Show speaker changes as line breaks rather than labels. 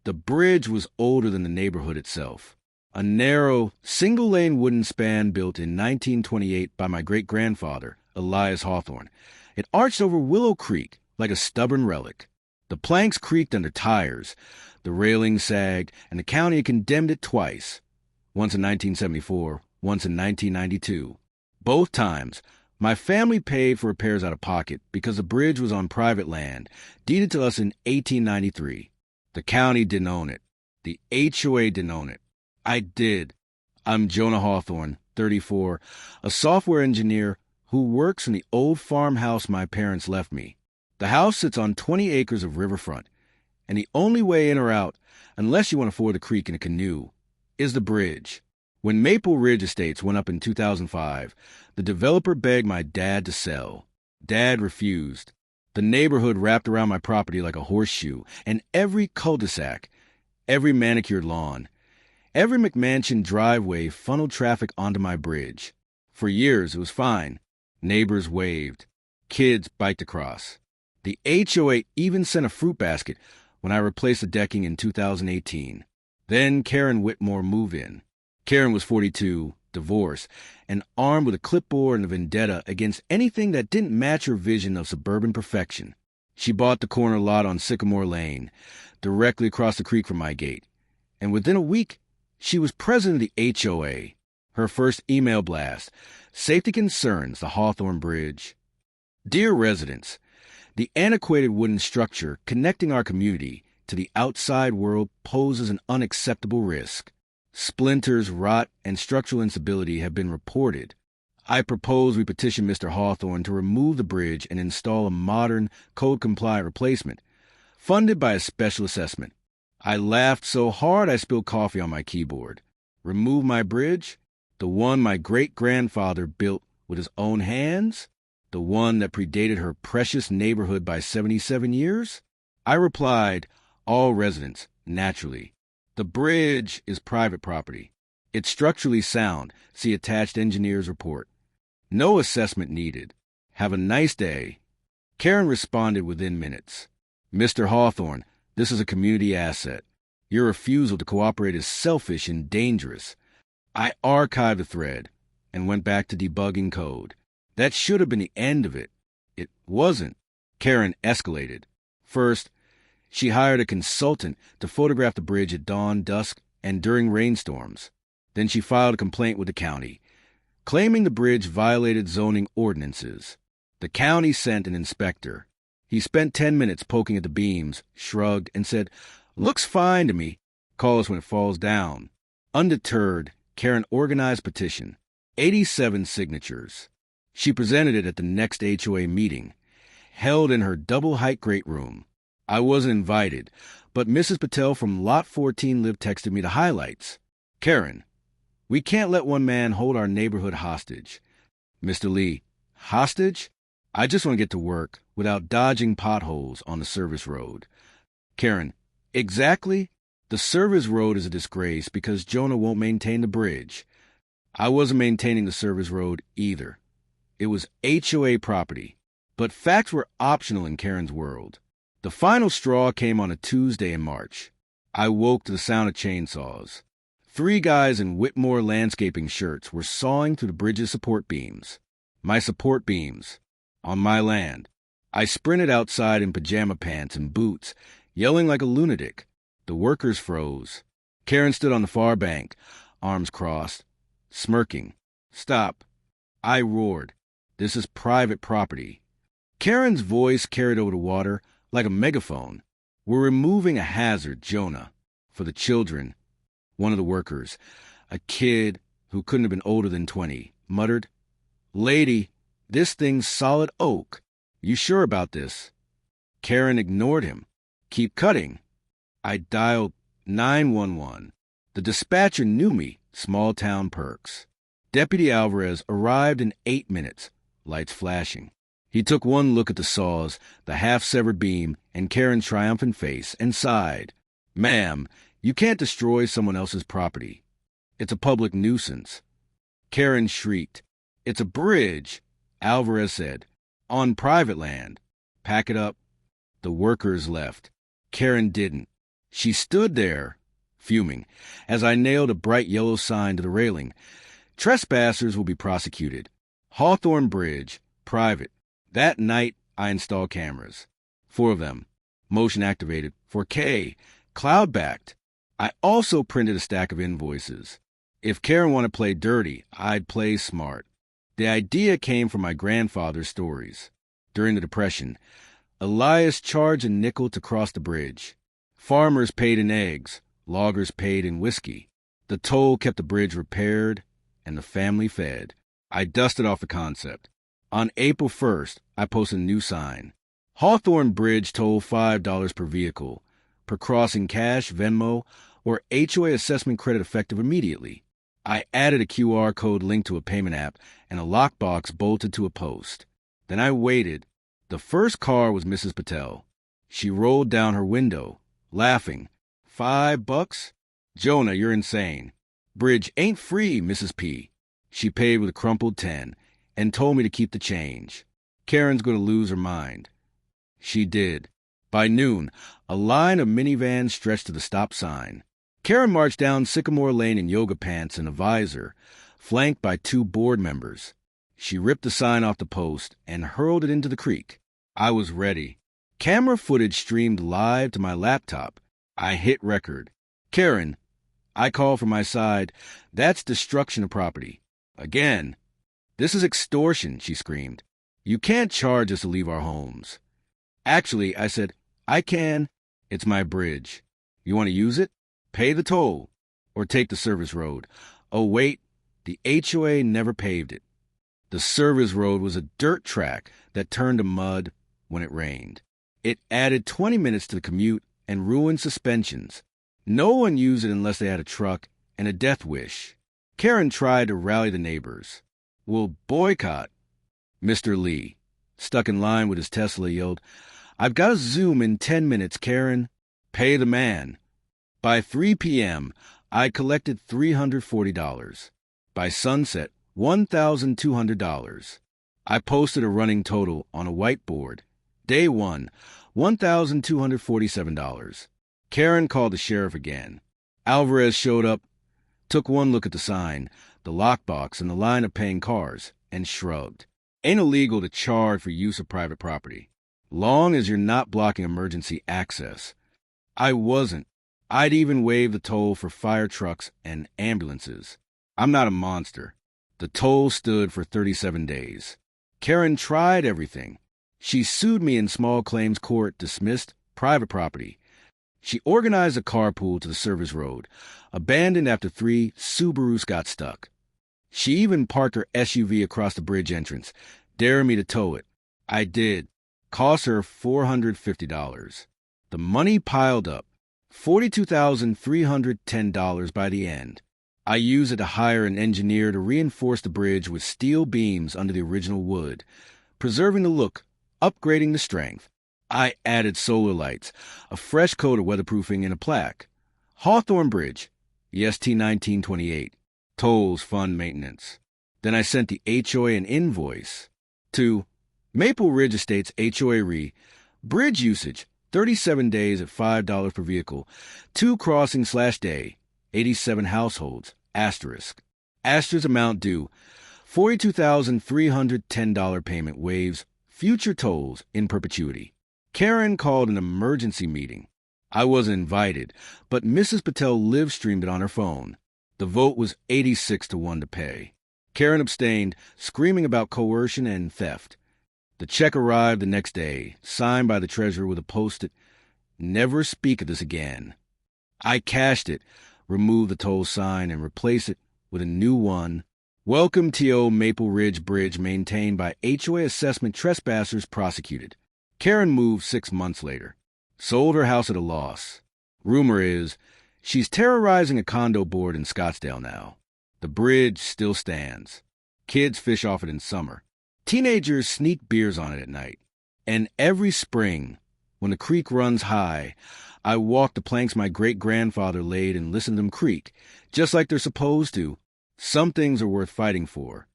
The bridge was older than the neighborhood itself. A narrow, single-lane wooden span built in 1928 by my great-grandfather, Elias Hawthorne. It arched over Willow Creek like a stubborn relic. The planks creaked under tires, the railings sagged, and the county had condemned it twice. Once in 1974, once in 1992. Both times, my family paid for repairs out of pocket because the bridge was on private land, deeded to us in 1893. The county didn't own it. The HOA didn't own it. I did. I'm Jonah Hawthorne, 34, a software engineer who works in the old farmhouse my parents left me. The house sits on 20 acres of riverfront, and the only way in or out, unless you want to ford the creek in a canoe, is the bridge. When Maple Ridge Estates went up in 2005, the developer begged my dad to sell. Dad refused. The neighborhood wrapped around my property like a horseshoe, and every cul-de-sac, every manicured lawn, every McMansion driveway funneled traffic onto my bridge. For years, it was fine. Neighbors waved. Kids biked across. The HOA even sent a fruit basket when I replaced the decking in 2018. Then Karen Whitmore moved in. Karen was 42, divorced, and armed with a clipboard and a vendetta against anything that didn't match her vision of suburban perfection. She bought the corner lot on Sycamore Lane, directly across the creek from my gate. And within a week, she was president of the HOA. Her first email blast: safety concerns, the Hawthorne Bridge. Dear residents, the antiquated wooden structure connecting our community to the outside world poses an unacceptable risk. Splinters, rot, and structural instability have been reported. I propose we petition Mr. Hawthorne to remove the bridge and install a modern, code-compliant replacement, funded by a special assessment. I laughed so hard I spilled coffee on my keyboard. Remove my bridge? The one my great-grandfather built with his own hands? The one that predated her precious neighborhood by 77 years? I replied, all residents, naturally. The bridge is private property. It's structurally sound. See attached engineer's report. No assessment needed. Have a nice day. Karen responded within minutes. Mr. Hawthorne, this is a community asset. Your refusal to cooperate is selfish and dangerous. I archived the thread and went back to debugging code. That should have been the end of it. It wasn't. Karen escalated. First, she hired a consultant to photograph the bridge at dawn, dusk, and during rainstorms. Then she filed a complaint with the county, claiming the bridge violated zoning ordinances. The county sent an inspector. He spent 10 minutes poking at the beams, shrugged, and said, "Looks fine to me. Call us when it falls down." Undeterred, Karen organized a petition, 87 signatures. She presented it at the next HOA meeting, held in her double-height great room. I wasn't invited, but Mrs. Patel from Lot 14 Live texted me the highlights. Karen, we can't let one man hold our neighborhood hostage. Mr. Lee, hostage? I just want to get to work without dodging potholes on the service road. Karen, exactly? The service road is a disgrace because Jonah won't maintain the bridge. I wasn't maintaining the service road either. It was HOA property, but facts were optional in Karen's world. The final straw came on a Tuesday in March. I woke to the sound of chainsaws. 3 guys in Whitmore landscaping shirts were sawing through the bridge's support beams. My support beams. On my land. I sprinted outside in pajama pants and boots, yelling like a lunatic. The workers froze. Karen stood on the far bank, arms crossed, smirking. Stop. I roared. This is private property. Karen's voice carried over the water like a megaphone. We're removing a hazard, Jonah, for the children. One of the workers, a kid who couldn't have been older than 20, muttered, "Lady, this thing's solid oak. You sure about this?" Karen ignored him. "Keep cutting." I dialed 911. The dispatcher knew me, small-town perks. Deputy Alvarez arrived in 8 minutes, lights flashing. He took one look at the saws, the half-severed beam, and Karen's triumphant face, and sighed. "Ma'am, you can't destroy someone else's property. It's a public nuisance." Karen shrieked. "It's a bridge," Alvarez said. "On private land. Pack it up." The workers left. Karen didn't. She stood there, fuming, as I nailed a bright yellow sign to the railing. Trespassers will be prosecuted. Hawthorne Bridge, private. That night, I installed cameras. 4 of them. Motion activated, 4K, cloud backed. I also printed a stack of invoices. If Karen wanted to play dirty, I'd play smart. The idea came from my grandfather's stories. During the Depression, Elias charged a nickel to cross the bridge. Farmers paid in eggs, loggers paid in whiskey. The toll kept the bridge repaired, and the family fed. I dusted off the concept. On April 1st, I posted a new sign. Hawthorne Bridge toll $5 per vehicle. Per crossing cash, Venmo, or HOA assessment credit effective immediately. I added a QR code linked to a payment app and a lockbox bolted to a post. Then I waited. The first car was Mrs. Patel. She rolled down her window, laughing. $5? Jonah, you're insane. Bridge ain't free, Mrs. P. She paid with a crumpled 10 and told me to keep the change. Karen's going to lose her mind. She did. By noon, a line of minivans stretched to the stop sign. Karen marched down Sycamore Lane in yoga pants and a visor, flanked by 2 board members. She ripped the sign off the post and hurled it into the creek. I was ready. Camera footage streamed live to my laptop. I hit record. Karen, I called from my side, that's destruction of property. Again. This is extortion, she screamed. You can't charge us to leave our homes. Actually, I said, I can. It's my bridge. You want to use it? Pay the toll, or take the service road. Oh, wait, the HOA never paved it. The service road was a dirt track that turned to mud when it rained. It added 20 minutes to the commute and ruined suspensions. No one used it unless they had a truck and a death wish. Karen tried to rally the neighbors. We'll boycott. Mr. Lee, stuck in line with his Tesla, yelled, I've got a Zoom in 10 minutes, Karen. Pay the man. By 3 p.m., I collected $340. By sunset, $1,200. I posted a running total on a whiteboard. Day 1, $1,247. Karen called the sheriff again. Alvarez showed up, took one look at the sign, the lockbox, and the line of paying cars, and shrugged. Ain't illegal to charge for use of private property, long as you're not blocking emergency access. I wasn't. I'd even waive the toll for fire trucks and ambulances. I'm not a monster. The toll stood for 37 days. Karen tried everything. She sued me in small claims court, dismissed private property. She organized a carpool to the service road, abandoned after 3 Subarus got stuck. She even parked her SUV across the bridge entrance, daring me to tow it. I did. Cost her $450. The money piled up. $42,310 by the end. I used it to hire an engineer to reinforce the bridge with steel beams under the original wood, preserving the look, upgrading the strength. I added solar lights, a fresh coat of weatherproofing, and a plaque. Hawthorne Bridge, EST 1928. Tolls fund maintenance. Then I sent the HOA an invoice to Maple Ridge Estates HOA Re, bridge usage, 37 days at $5 per vehicle, 2 crossings/day, 87 households, asterisk. Asterisk amount due, $42,310 payment waives future tolls in perpetuity. Karen called an emergency meeting. I wasn't invited, but Mrs. Patel live-streamed it on her phone. The vote was 86-1 to pay. Karen abstained, screaming about coercion and theft. The check arrived the next day, signed by the treasurer with a post-it, "Never speak of this again." I cashed it, removed the toll sign, and replaced it with a new one. Welcome to Maple Ridge Bridge, maintained by HOA assessment trespassers prosecuted. Karen moved 6 months later. Sold her house at a loss. Rumor is she's terrorizing a condo board in Scottsdale now. The bridge still stands. Kids fish off it in summer. Teenagers sneak beers on it at night. And every spring, when the creek runs high, I walk the planks my great-grandfather laid and listen to them creak, just like they're supposed to. Some things are worth fighting for.